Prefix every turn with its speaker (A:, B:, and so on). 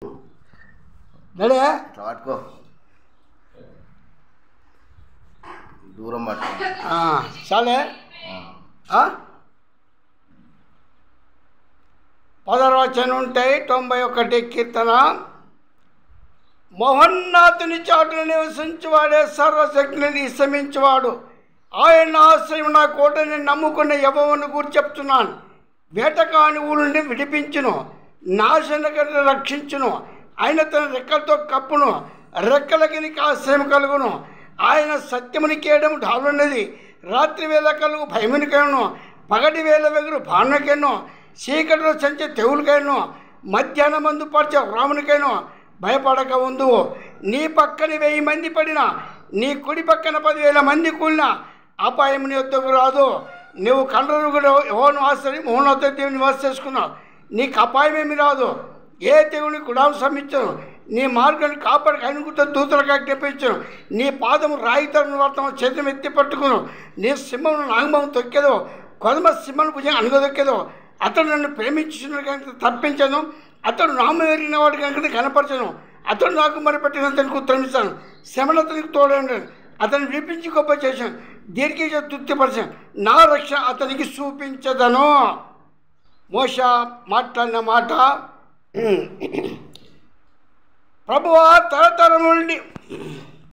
A: నడే
B: పట్టుకో, దూరం పట్టుకో.
A: చాలే 16వ వచనం ఉంటాయి. 91 కీర్తన. మహోన్నతుని చాటును నివసించువాడే సర్వశక్తిని శ్రమించువాడు. ఆయన ఆశ్రయం నా కోటని నమ్ముకున్న యెహోవాను గురించి చెప్తున్నాను. వేటకాని ఊరిని విడిపించును, నాశనకరిని రక్షించును. ఆయన తన రెక్కలతో కప్పును, రెక్కలకి నీకు ఆశ్రయం కలుగును. ఆయన సత్యముని కేయడం ఢాలున్నది. రాత్రి వేళ కలుగు భయమునికైను, పగటి వేళ వెగురు బాణకైను, చీకటిలో సంచే తెగులకైను, మధ్యాహ్నం మందు పరిచే రామునికైను భయపడక ఉందు. నీ పక్కన 1000 మంది పడినా, నీ కుడి పక్కన 10,000 మంది కూలినా అపాయం నీ వద్దకు రాదు. నువ్వు కండ్రలు కూడా ఎవరిని ఆశ్రయి మౌనత దేవుని నివాస చేసుకున్నావు, నీకు అపాయమేమి రాదు. ఏ దేవుని గుడాలు శ్రమించను. నీ మార్గాన్ని కాపాడికి అనుకుంటే దూతలకు ఆజ్ఞాపించను. నీ పాదము రాయితరం వర్తనం చేతం ఎత్తి పట్టుకును. నీ సింహమును నాగమం తొక్కేదో, కొదమ సింహను భుజం అనుగదొక్కేదో. అతడు నన్ను ప్రేమించిన కనుక తప్పించను, అతడు నామ ఎరిగిన వాడి కనుక కనపరచను. అతడు నాకు మరిపెట్టినంతనికి ఉత్తరం ఇస్తాను. శ్రమణతనికి తోడండి, అతన్ని విడిపించి గొప్ప చేశాను, దీనికి తృప్తిపరిచాను. నా రక్ష అతనికి చూపించదను. మోషే మాట్లాడిన మాట, ప్రభువా తరతరం నుండి